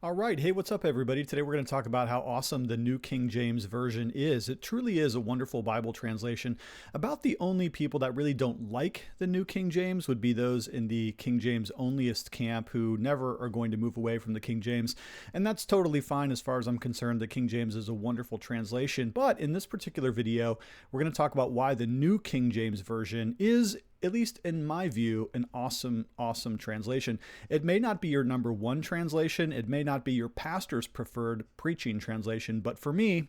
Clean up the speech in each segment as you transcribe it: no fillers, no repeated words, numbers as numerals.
All right. Hey, what's up, everybody? Today we're going to talk about how awesome the New King James Version is. It truly is a wonderful Bible translation. About the only people that really don't like the New King James would be those in the King James onlyist camp who never are going to move away from the King James. And that's totally fine as far as I'm concerned. The King James is a wonderful translation. But in this particular video, we're going to talk about why the New King James Version is, at least in my view, an awesome translation. It may not be your number one translation. It may not be your pastor's preferred preaching translation, but for me,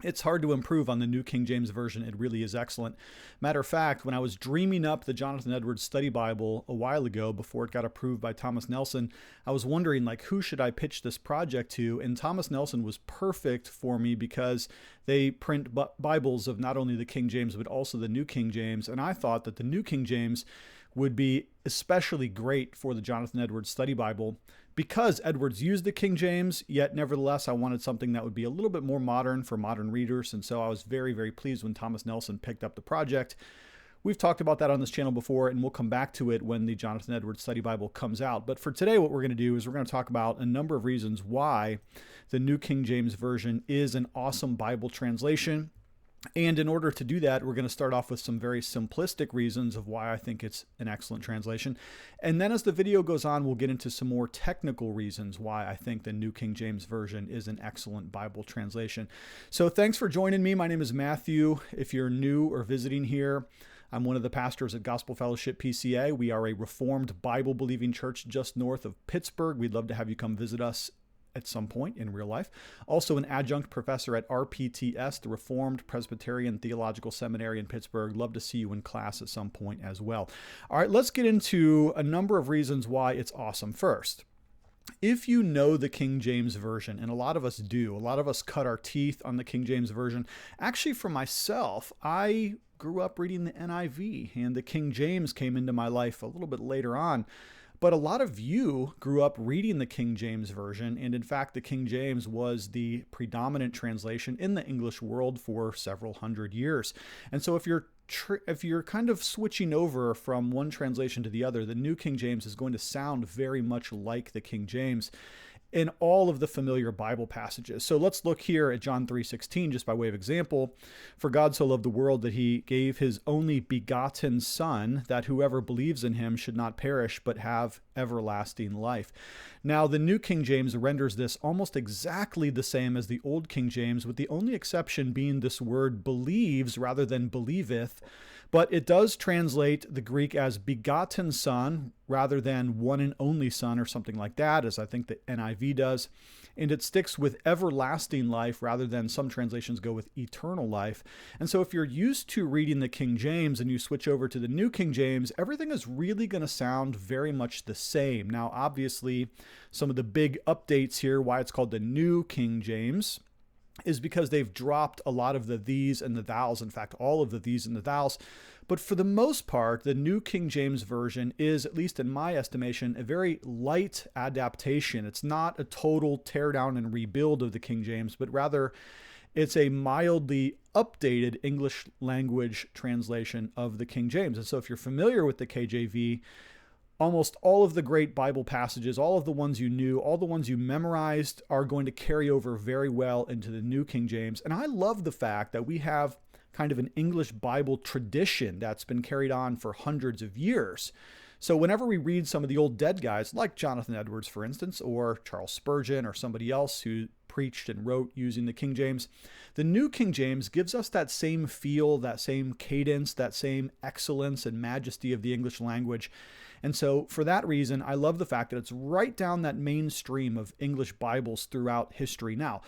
it's hard to improve on the New King James Version. It really is excellent. Matter of fact, when I was dreaming up the Jonathan Edwards Study Bible a while ago, before it got approved by Thomas Nelson, I was wondering, who should I pitch this project to? And Thomas Nelson was perfect for me because they print Bibles of not only the King James, but also the New King James. And I thought that the New King James would be especially great for the Jonathan Edwards Study Bible because Edwards used the King James, yet nevertheless I wanted something that would be a little bit more modern for modern readers. And so I was very pleased when Thomas Nelson picked up the project. We've talked about that on this channel before, and we'll come back to it when the Jonathan Edwards Study Bible comes out. But for today, what we're going to do is we're going to talk about a number of reasons why the New King James Version is an awesome Bible translation. And in order to do that, we're going to start off with some very simplistic reasons of why I think it's an excellent translation. And then as the video goes on, we'll get into some more technical reasons why I think the New King James Version is an excellent Bible translation. So thanks for joining me. My name is Matthew. If you're new or visiting here, I'm one of the pastors at Gospel Fellowship PCA. We are a Reformed Bible-believing church just north of Pittsburgh. We'd love to have you come visit us at some point in real life. Also an adjunct professor at RPTS, the Reformed Presbyterian Theological Seminary in Pittsburgh. Love to see you in class at some point as well. All right, let's get into a number of reasons why it's awesome. First, if you know the King James Version, and a lot of us do, a lot of us cut our teeth on the King James Version. Actually, for myself, I grew up reading the NIV, and the King James came into my life a little bit later on. But a lot of you grew up reading the King James Version, and in fact, the King James was the predominant translation in the English world for several hundred years. And so if you're kind of switching over from one translation to the other, the New King James is going to sound very much like the King James in all of the familiar Bible passages. So let's look here at John 3:16, just by way of example. For God so loved the world that he gave his only begotten Son, that whoever believes in him should not perish, but have everlasting life. Now, the New King James renders this almost exactly the same as the Old King James, with the only exception being this word believes rather than believeth. But it does translate the Greek as begotten Son rather than one and only Son or something like that, as I think the NIV does. And it sticks with everlasting life rather than some translations go with eternal life. And so if you're used to reading the King James and you switch over to the New King James, everything is really going to sound very much the same. Now, obviously, some of the big updates here, why it's called the New King James, is because they've dropped a lot of the these and the thous, in fact, all of the these and the thous. But for the most part, the New King James Version is, at least in my estimation, a very light adaptation. It's not a total tear down and rebuild of the King James, but rather it's a mildly updated English language translation of the King James. And so if you're familiar with the KJV, almost all of the great Bible passages, all of the ones you knew, all the ones you memorized are going to carry over very well into the New King James. And I love the fact that we have kind of an English Bible tradition that's been carried on for hundreds of years. So whenever we read some of the old dead guys, like Jonathan Edwards, for instance, or Charles Spurgeon, or somebody else who preached and wrote using the King James, the New King James gives us that same feel, that same cadence, that same excellence and majesty of the English language. And so for that reason, I love the fact that it's right down that mainstream of English Bibles throughout history. Now,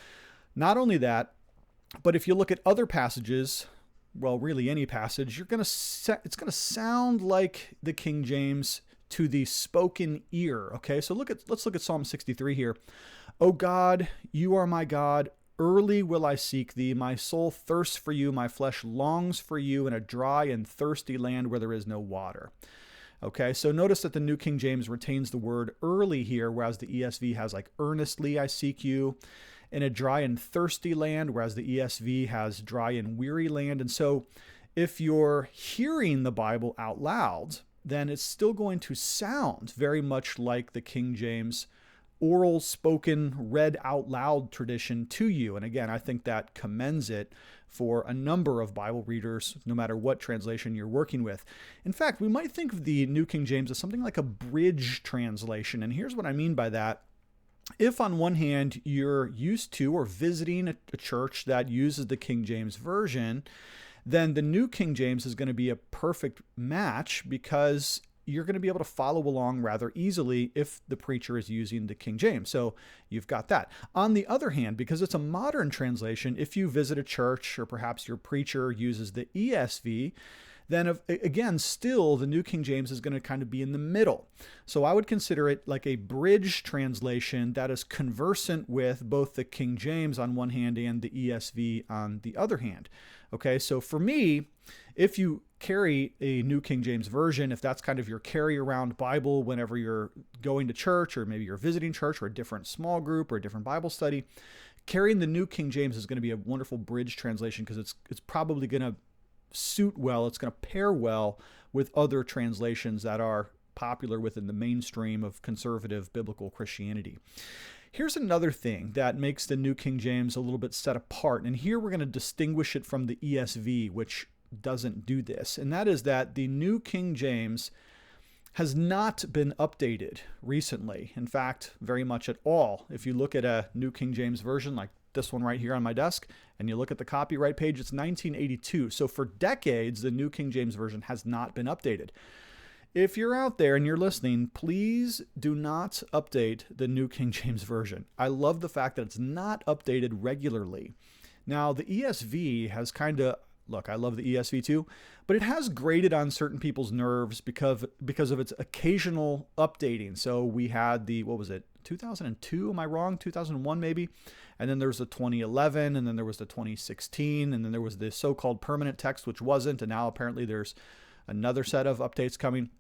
not only that, but if you look at other passages, well, really any passage, it's going to sound like the King James to the spoken ear. Okay, so let's look at Psalm 63 here. O God, you are my God. Early will I seek thee. My soul thirsts for you. My flesh longs for you in a dry and thirsty land where there is no water. Okay, so notice that the New King James retains the word early here, whereas the ESV has earnestly I seek you. In a dry and thirsty land, whereas the ESV has dry and weary land. And so if you're hearing the Bible out loud, then it's still going to sound very much like the King James oral, spoken, read out loud tradition to you. And again, I think that commends it for a number of Bible readers, no matter what translation you're working with. In fact, we might think of the New King James as something like a bridge translation. And here's what I mean by that. If on one hand you're used to or visiting a church that uses the King James Version, then the New King James is going to be a perfect match because you're going to be able to follow along rather easily if the preacher is using the King James. So you've got that. On the other hand, because it's a modern translation, if you visit a church or perhaps your preacher uses the ESV, then again, still the New King James is going to kind of be in the middle. So I would consider it like a bridge translation that is conversant with both the King James on one hand and the ESV on the other hand. Okay, so for me, if you carry a New King James Version, if that's kind of your carry-around Bible whenever you're going to church or maybe you're visiting church or a different small group or a different Bible study, carrying the New King James is going to be a wonderful bridge translation because it's probably going to suit well, it's going to pair well with other translations that are popular within the mainstream of conservative biblical Christianity. Here's another thing that makes the New King James a little bit set apart, and here we're going to distinguish it from the ESV, which doesn't do this, and that is that the New King James has not been updated recently. In fact, very much at all. If you look at a New King James Version like this one right here on my desk, and you look at the copyright page, it's 1982. So for decades, the New King James Version has not been updated. If you're out there and you're listening, please do not update the New King James Version. I love the fact that it's not updated regularly. Now, the ESV has kind of, look, I love the ESV too, but it has grated on certain people's nerves because of its occasional updating. So we had the, 2002, am I wrong? 2001 maybe? And then there was the 2011, and then there was the 2016, and then there was the so-called permanent text, which wasn't, and now apparently there's another set of updates coming.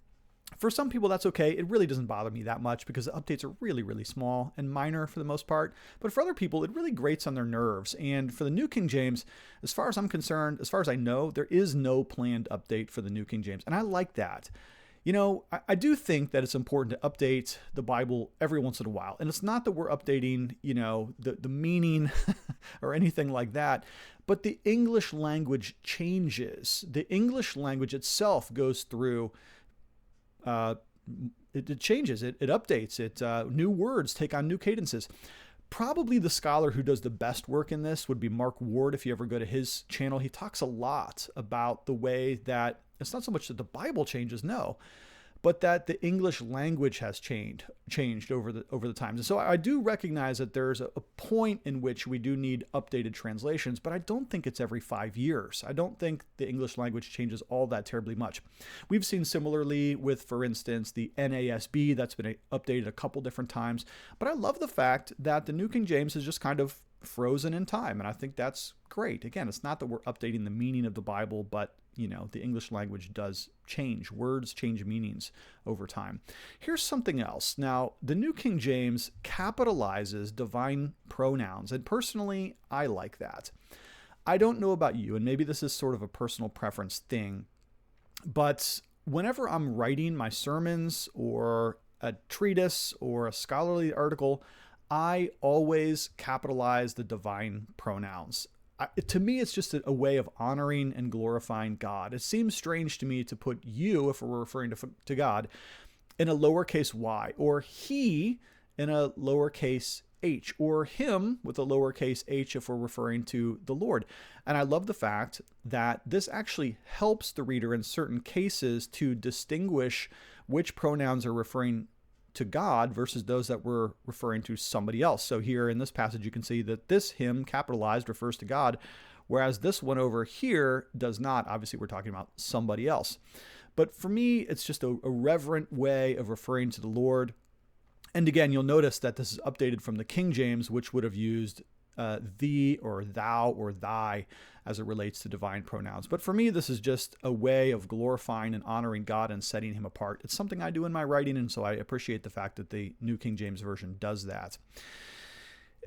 For some people, that's okay. It really doesn't bother me that much because the updates are really, really small and minor for the most part. But for other people, it really grates on their nerves. And for the New King James, as far as I'm concerned, as far as I know, there is no planned update for the New King James. And I like that. You know, I do think that it's important to update the Bible every once in a while. And it's not that we're updating, the meaning or anything like that, but the English language changes. The English language itself goes through, it changes, it updates, new words take on new cadences. Probably the scholar who does the best work in this would be Mark Ward. If you ever go to his channel, he talks a lot about the way that it's not so much that the Bible changes, no, but that the English language has changed over the times. And so I do recognize that there's a point in which we do need updated translations, but I don't think it's every 5 years. I don't think the English language changes all that terribly much. We've seen similarly with, for instance, the NASB that's been updated a couple different times, but I love the fact that the New King James is just kind of frozen in time, and I think that's great. Again, it's not that we're updating the meaning of the Bible, but the English language does change. Words change meanings over time. Here's something else. Now, the New King James capitalizes divine pronouns, and personally, I like that. I don't know about you, and maybe this is sort of a personal preference thing, but whenever I'm writing my sermons or a treatise or a scholarly article, I always capitalize the divine pronouns. To me, it's just a way of honoring and glorifying God. It seems strange to me to put you, if we're referring to God, in a lowercase y, or he in a lowercase h, or him with a lowercase h if we're referring to the Lord. And I love the fact that this actually helps the reader in certain cases to distinguish which pronouns are referring to God versus those that were referring to somebody else. So here in this passage, you can see that this him capitalized refers to God, whereas this one over here does not. Obviously, we're talking about somebody else. But for me, it's just a reverent way of referring to the Lord. And again, you'll notice that this is updated from the King James, which would have used thee or thou or thy as it relates to divine pronouns. But for me, this is just a way of glorifying and honoring God and setting him apart. It's something I do in my writing, and so I appreciate the fact that the New King James Version does that.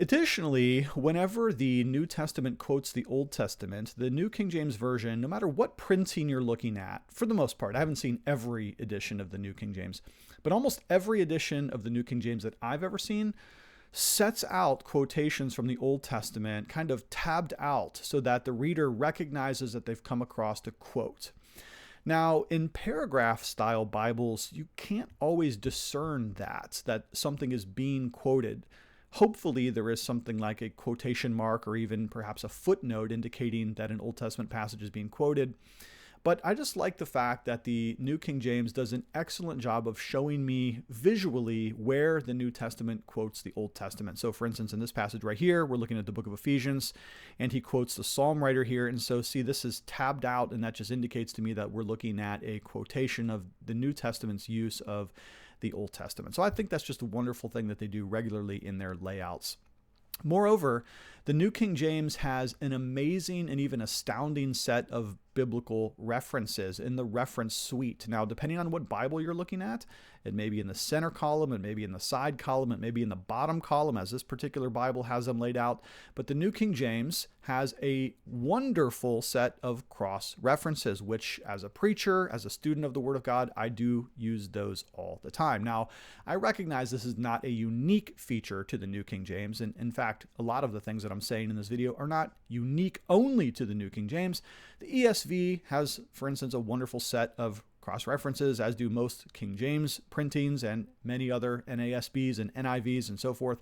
Additionally, whenever the New Testament quotes the Old Testament, the New King James Version, no matter what printing you're looking at, for the most part, I haven't seen every edition of the New King James, But almost every edition of the New King James that I've ever seen sets out quotations from the Old Testament kind of tabbed out so that the reader recognizes that they've come across a quote. Now, in paragraph style Bibles, you can't always discern that something is being quoted. Hopefully, there is something like a quotation mark or even perhaps a footnote indicating that an Old Testament passage is being quoted. But I just like the fact that the New King James does an excellent job of showing me visually where the New Testament quotes the Old Testament. So for instance, in this passage right here, we're looking at the book of Ephesians, and he quotes the psalm writer here. And so see, this is tabbed out, and that just indicates to me that we're looking at a quotation of the New Testament's use of the Old Testament. So I think that's just a wonderful thing that they do regularly in their layouts. Moreover, the New King James has an amazing and even astounding set of biblical references in the reference suite. Now, depending on what Bible you're looking at, it may be in the center column, it may be in the side column, it may be in the bottom column, as this particular Bible has them laid out. But the New King James has a wonderful set of cross references, which as a preacher, as a student of the Word of God, I do use those all the time. Now, I recognize this is not a unique feature to the New King James. And in fact, a lot of the things that I'm saying in this video are not unique only to the New King James. The ESV has, for instance, a wonderful set of cross-references, as do most King James printings and many other NASBs and NIVs and so forth.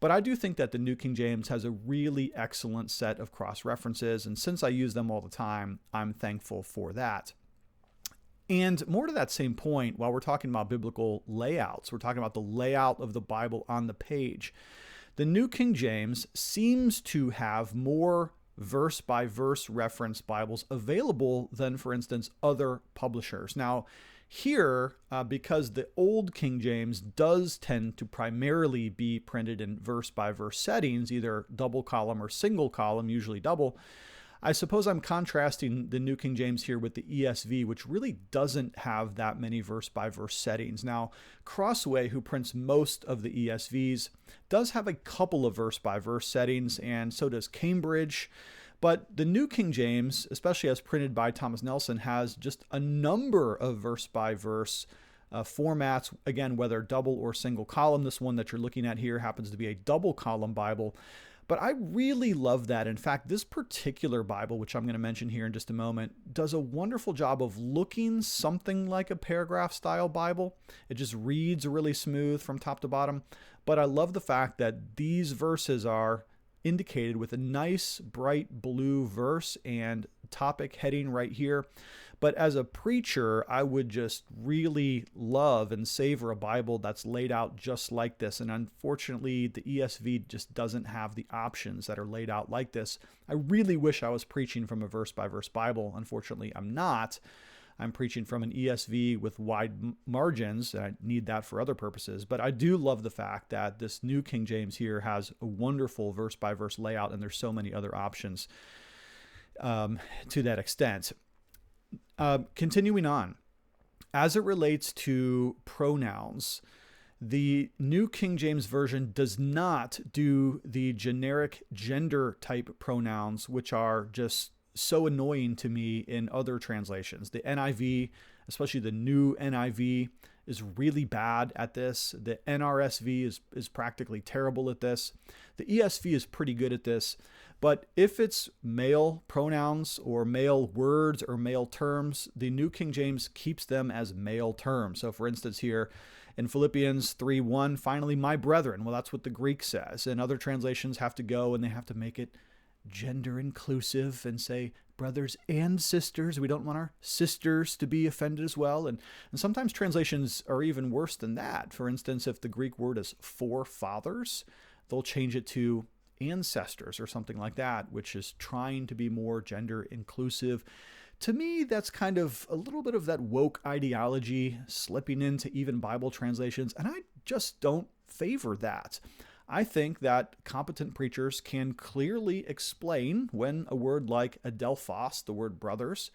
But I do think that the New King James has a really excellent set of cross-references, and since I use them all the time, I'm thankful for that. And more to that same point, while we're talking about biblical layouts, we're talking about the layout of the Bible on the page. The New King James seems to have more verse-by-verse reference Bibles available than, for instance, other publishers. Now, here, because the Old King James does tend to primarily be printed in verse-by-verse settings, either double column or single column, usually double, I suppose I'm contrasting the New King James here with the ESV, which really doesn't have that many verse-by-verse settings. Now, Crossway, who prints most of the ESVs, does have a couple of verse-by-verse settings, and so does Cambridge. But the New King James, especially as printed by Thomas Nelson, has just a number of verse-by-verse formats, again, whether double or single column. This one that you're looking at here happens to be a double column Bible. But I really love that. In fact, this particular Bible, which I'm going to mention here in just a moment, does a wonderful job of looking something like a paragraph-style Bible. It just reads really smooth from top to bottom. But I love the fact that these verses are indicated with a nice bright blue verse and topic heading right here. But as a preacher, I would just really love and savor a Bible that's laid out just like this. And unfortunately, the ESV just doesn't have the options that are laid out like this. I really wish I was preaching from a verse-by-verse Bible. Unfortunately, I'm not. I'm preaching from an ESV with wide margins, and I need that for other purposes. But I do love the fact that this New King James here has a wonderful verse-by-verse layout, and there's so many other options to that extent. Continuing on, as it relates to pronouns, the New King James Version does not do the generic gender type pronouns, which are just so annoying to me in other translations. The NIV, especially the new NIV, is really bad at this. The NRSV is practically terrible at this. The ESV is pretty good at this. But if it's male pronouns or male words or male terms, the New King James keeps them as male terms. So for instance here in Philippians 3:1, finally, my brethren. Well, that's what the Greek says. And other translations have to go and they have to make it gender inclusive and say brothers and sisters. We don't want our sisters to be offended as well. And sometimes translations are even worse than that. For instance, if the Greek word is forefathers, they'll change it to ancestors or something like that, which is trying to be more gender inclusive. To me, that's kind of a little bit of that woke ideology slipping into even Bible translations, and I just don't favor that. I think that competent preachers can clearly explain when a word like adelphos, the word brothers,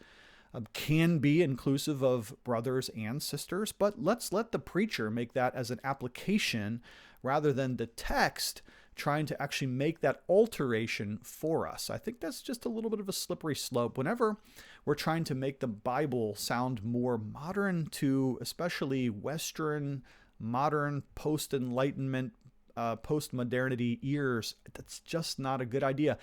can be inclusive of brothers and sisters, but let's let the preacher make that as an application rather than the text trying to actually make that alteration for us. I think that's just a little bit of a slippery slope. Whenever we're trying to make the Bible sound more modern to especially Western, modern, post-Enlightenment, post-modernity ears, that's just not a good idea.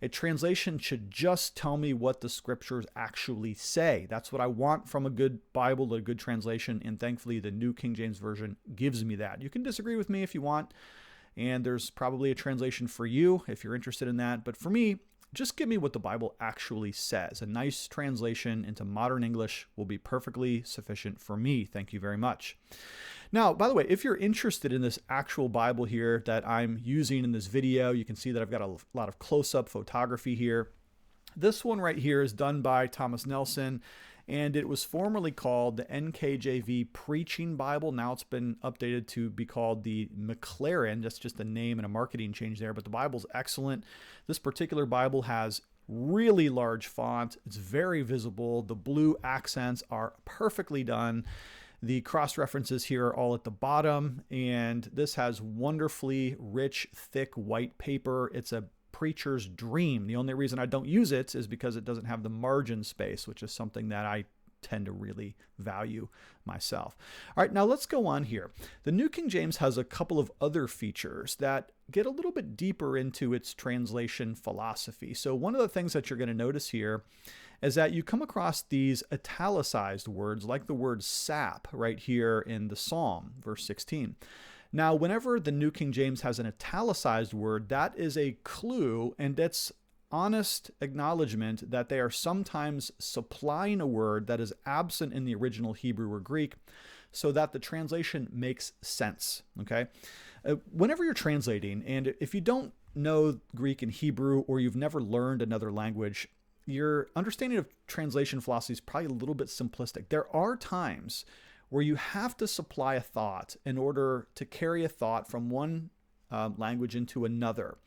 A translation should just tell me what the scriptures actually say. That's what I want from a good Bible, a good translation, and thankfully the New King James Version gives me that. You can disagree with me if you want, and there's probably a translation for you if you're interested in that, but for me, just give me what the Bible actually says. A nice translation into modern English will be perfectly sufficient for me. Thank you very much. Now, by the way, if you're interested in this actual Bible here that I'm using in this video, you can see that I've got a lot of close-up photography here. This one right here is done by Thomas Nelson, and it was formerly called the NKJV Preaching Bible. Now it's been updated to be called the McLaren. That's just a name and a marketing change there, but the Bible's excellent. This particular Bible has really large font. It's very visible. The blue accents are perfectly done. The cross references here are all at the bottom, and this has wonderfully rich, thick white paper. It's a preacher's dream. The only reason I don't use it is because it doesn't have the margin space, which is something that I tend to really value myself. All right, now let's go on here. The New King James has a couple of other features that get a little bit deeper into its translation philosophy. So one of the things that you're going to notice here is that you come across these italicized words like the word sap right here in the Psalm, verse 16. Now, whenever the New King James has an italicized word, that is a clue, and that's honest acknowledgement that they are sometimes supplying a word that is absent in the original Hebrew or Greek so that the translation makes sense, okay? Whenever you're translating, and if you don't know Greek and Hebrew or you've never learned another language, your understanding of translation philosophy is probably a little bit simplistic. There are times where you have to supply a thought in order to carry a thought from one language into another.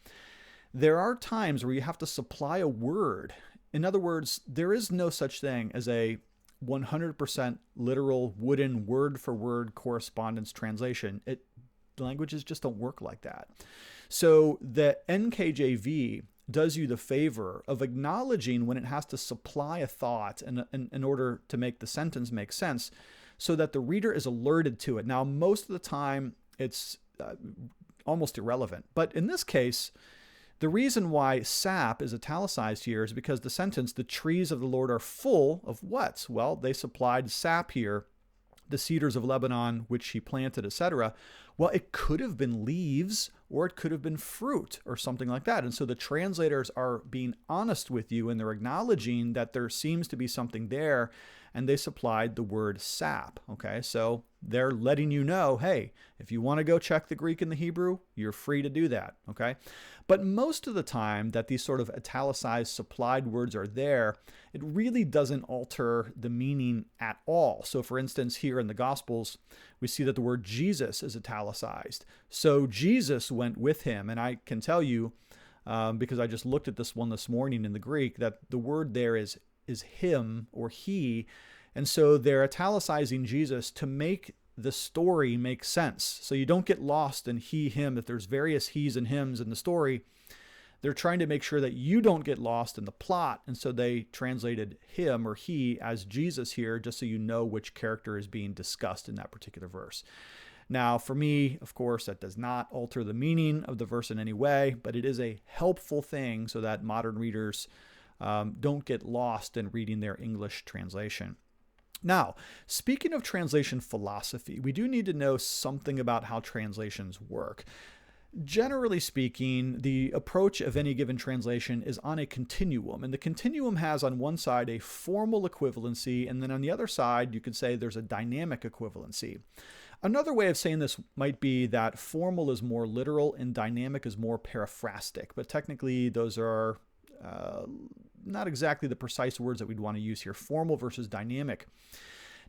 There are times where you have to supply a word. In other words, there is no such thing as a 100% literal wooden word-for-word correspondence translation. Languages just don't work like that. So the NKJV does you the favor of acknowledging when it has to supply a thought in order to make the sentence make sense so that the reader is alerted to it. Now, most of the time, it's almost irrelevant. But in this case, the reason why sap is italicized here is because the sentence, the trees of the Lord are full of what? Well, they supplied sap here, the cedars of Lebanon, which he planted, etc. Well, it could have been leaves or it could have been fruit or something like that. And so the translators are being honest with you and they're acknowledging that there seems to be something there, and they supplied the word sap. Okay, so they're letting you know, hey, if you want to go check the Greek and the Hebrew, you're free to do that. Okay, but most of the time that these sort of italicized supplied words are there, it really doesn't alter the meaning at all. So for instance, here in the Gospels, we see that the word Jesus is italicized. So Jesus went with him, and I can tell you, because I just looked at this one this morning in the Greek, that the word there is him or he, and so they're italicizing Jesus to make the story make sense. So you don't get lost in he, him, that there's various he's and hims in the story. They're trying to make sure that you don't get lost in the plot, and so they translated him or he as Jesus here, just so you know which character is being discussed in that particular verse. Now, for me, of course, that does not alter the meaning of the verse in any way, but it is a helpful thing so that modern readers don't get lost in reading their English translation. Now, speaking of translation philosophy, we do need to know something about how translations work. Generally speaking, the approach of any given translation is on a continuum, and the continuum has on one side a formal equivalency, and then on the other side, you could say there's a dynamic equivalency. Another way of saying this might be that formal is more literal and dynamic is more paraphrastic, but technically those are not exactly the precise words that we'd want to use here, formal versus dynamic.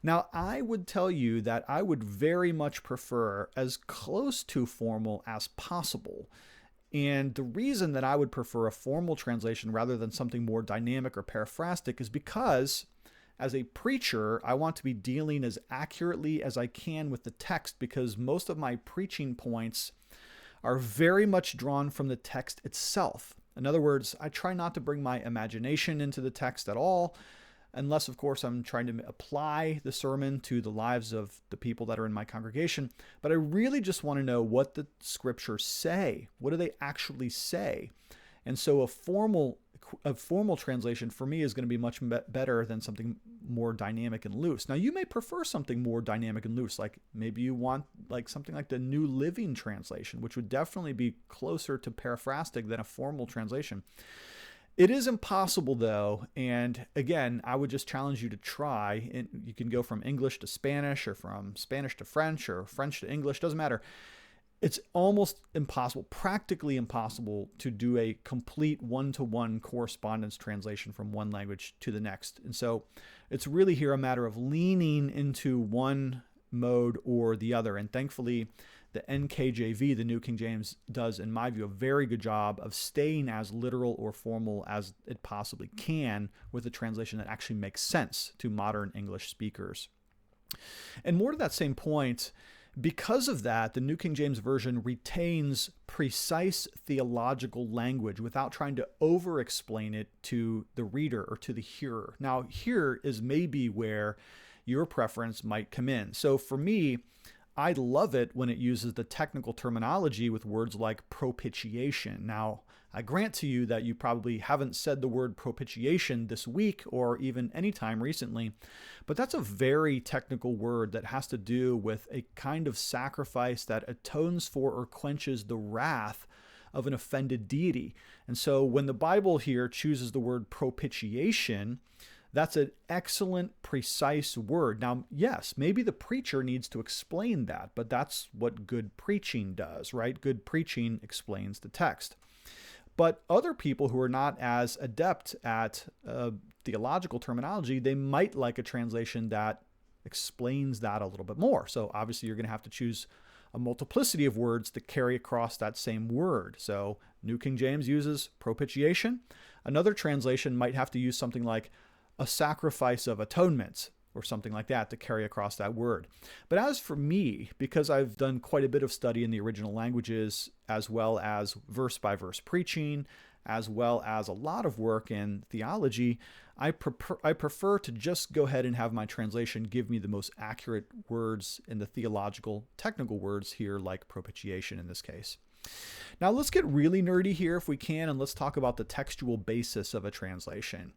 Now, I would tell you that I would very much prefer as close to formal as possible. And the reason that I would prefer a formal translation rather than something more dynamic or paraphrastic is because as a preacher, I want to be dealing as accurately as I can with the text, because most of my preaching points are very much drawn from the text itself. In other words, I try not to bring my imagination into the text at all, unless, of course, I'm trying to apply the sermon to the lives of the people that are in my congregation. But I really just want to know what the scriptures say. What do they actually say? And so a formal translation for me is going to be much better than something more dynamic and loose. Now, you may prefer something more dynamic and loose, like maybe you want like something like the New Living Translation, which would definitely be closer to paraphrastic than a formal translation. It is impossible, though, and again, I would just challenge you to try. And you can go from English to Spanish, or from Spanish to French, or French to English, doesn't matter. It's almost impossible, practically impossible, to do a complete one-to-one correspondence translation from one language to the next. And so it's really here a matter of leaning into one mode or the other. And thankfully, the NKJV, the New King James, does, in my view, a very good job of staying as literal or formal as it possibly can with a translation that actually makes sense to modern English speakers. And more to that same point, because of that, the New King James Version retains precise theological language without trying to over-explain it to the reader or to the hearer. Now, here is maybe where your preference might come in. So for me, I love it when it uses the technical terminology with words like propitiation. Now, I grant to you that you probably haven't said the word propitiation this week or even any time recently, but that's a very technical word that has to do with a kind of sacrifice that atones for or quenches the wrath of an offended deity. And so when the Bible here chooses the word propitiation, that's an excellent, precise word. Now, yes, maybe the preacher needs to explain that, but that's what good preaching does, right? Good preaching explains the text. But other people who are not as adept at theological terminology, they might like a translation that explains that a little bit more. So obviously you're going to have to choose a multiplicity of words to carry across that same word. So New King James uses propitiation. Another translation might have to use something like a sacrifice of atonement or something like that to carry across that word. But as for me, because I've done quite a bit of study in the original languages, as well as verse-by-verse preaching, as well as a lot of work in theology, I prefer to just go ahead and have my translation give me the most accurate words in the theological, technical words here, like propitiation in this case. Now let's get really nerdy here if we can, and let's talk about the textual basis of a translation.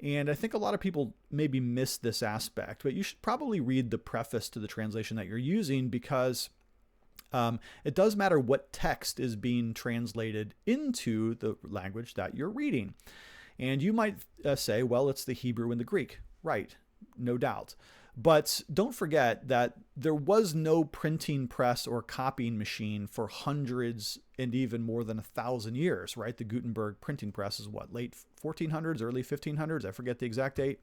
And I think a lot of people maybe miss this aspect, but you should probably read the preface to the translation that you're using, because it does matter what text is being translated into the language that you're reading. And you might say, well, it's the Hebrew and the Greek. Right, no doubt. But don't forget that there was no printing press or copying machine for hundreds and even more than 1,000 years, right? The Gutenberg printing press is what, late 1400s, early 1500s? I forget the exact date.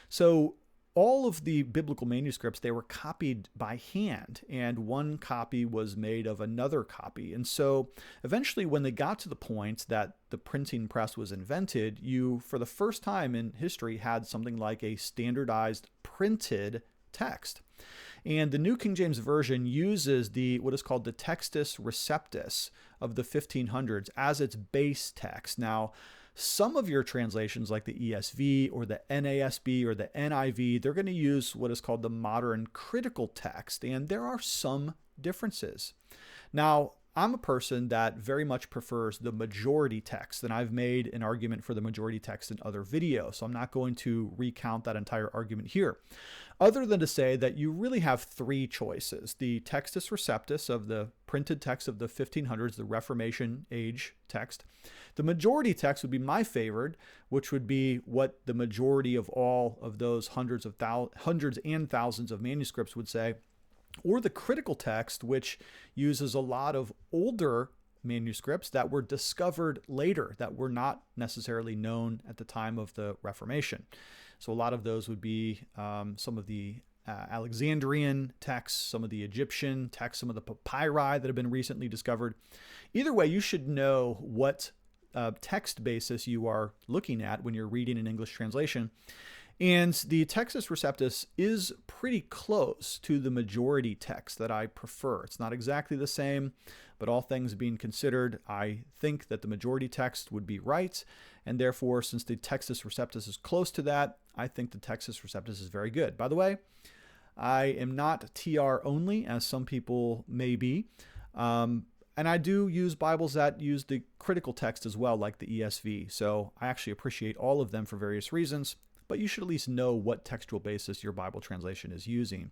So all of the biblical manuscripts, they were copied by hand, and one copy was made of another copy. And so eventually, when they got to the point that the printing press was invented, you, for the first time in history, had something like a standardized printed text. And the New King James Version uses what is called the Textus Receptus of the 1500s as its base text. Now, some of your translations, like the ESV or the NASB or the NIV, they're going to use what is called the modern critical text, and there are some differences. Now, I'm a person that very much prefers the majority text, and I've made an argument for the majority text in other videos, so I'm not going to recount that entire argument here, other than to say that you really have three choices. The Textus Receptus of the printed text of the 1500s, the Reformation age text. The majority text would be my favorite, which would be what the majority of all of those hundreds and thousands of manuscripts would say, or the critical text, which uses a lot of older manuscripts that were discovered later, that were not necessarily known at the time of the Reformation. So a lot of those would be some of the Alexandrian texts, some of the Egyptian texts, some of the papyri that have been recently discovered. Either way, you should know what text basis you are looking at when you're reading an English translation. And the Textus Receptus is pretty close to the majority text that I prefer. It's not exactly the same, but all things being considered, I think that the majority text would be right, and therefore, since the Textus Receptus is close to that, I think the Textus Receptus is very good. By the way, I am not TR only, as some people may be, and I do use Bibles that use the critical text as well, like the ESV, so I actually appreciate all of them for various reasons, but you should at least know what textual basis your Bible translation is using.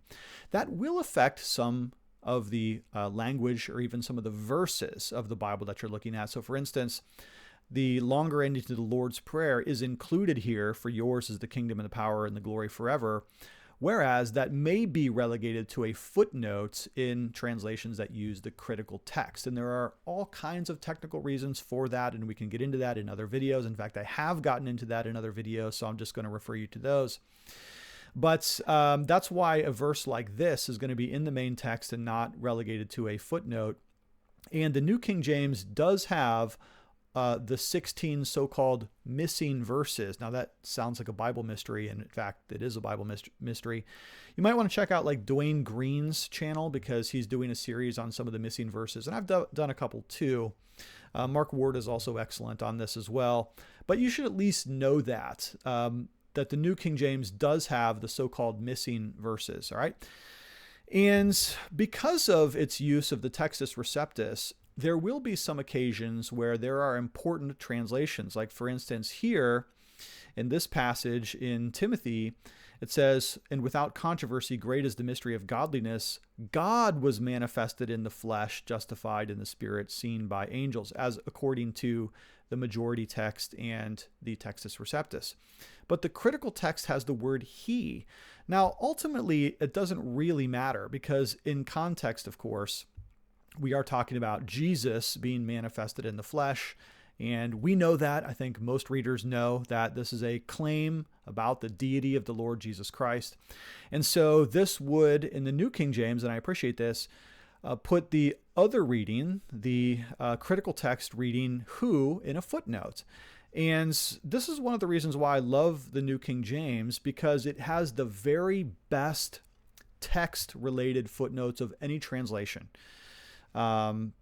That will affect some of the language or even some of the verses of the Bible that you're looking at. So for instance, the longer ending to the Lord's Prayer is included here, for yours is the kingdom and the power and the glory forever, whereas that may be relegated to a footnote in translations that use the critical text. And there are all kinds of technical reasons for that, and we can get into that in other videos. In fact, I have gotten into that in other videos, so I'm just going to refer you to those. But that's why a verse like this is going to be in the main text and not relegated to a footnote. And the New King James does have the 16 so-called missing verses. Now that sounds like a Bible mystery, and in fact, it is a Bible mystery. You might want to check out like Dwayne Green's channel, because he's doing a series on some of the missing verses, and I've done a couple too. Mark Ward is also excellent on this as well. But you should at least know that, that the New King James does have the so-called missing verses, all right? And because of its use of the Textus Receptus, there will be some occasions where there are important translations. Like for instance, here in this passage in Timothy, it says, "And without controversy, great is the mystery of godliness. God was manifested in the flesh, justified in the spirit, seen by angels," as according to the majority text and the Textus Receptus. But the critical text has the word he. Now, ultimately, it doesn't really matter, because in context, of course, we are talking about Jesus being manifested in the flesh, and we know that. I think most readers know that this is a claim about the deity of the Lord Jesus Christ. And so this would, in the New King James, and I appreciate this, put the other reading, the critical text reading, who, in a footnote. And this is one of the reasons why I love the New King James, because it has the very best text-related footnotes of any translation. The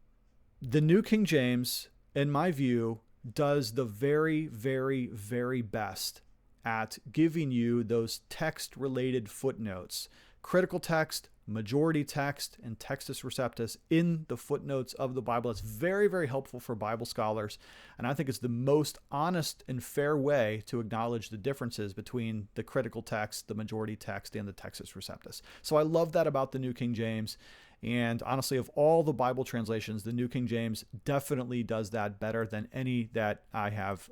New King James, in my view, does the very, very, very best at giving you those text-related footnotes, critical text, majority text, and Textus Receptus in the footnotes of the Bible. It's very, very helpful for Bible scholars, and I think it's the most honest and fair way to acknowledge the differences between the critical text, the majority text, and the Textus Receptus. So I love that about the New King James. And honestly, of all the Bible translations, the New King James definitely does that better than any that I have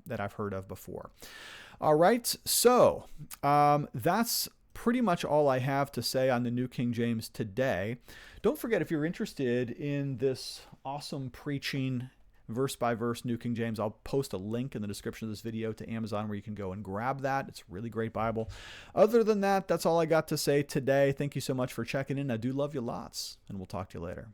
that I've heard of before. All right, so that's pretty much all I have to say on the New King James today. Don't forget, if you're interested in this awesome preaching verse-by-verse New King James, I'll post a link in the description of this video to Amazon where you can go and grab that. It's a really great Bible. Other than that, that's all I got to say today. Thank you so much for checking in. I do love you lots, and we'll talk to you later.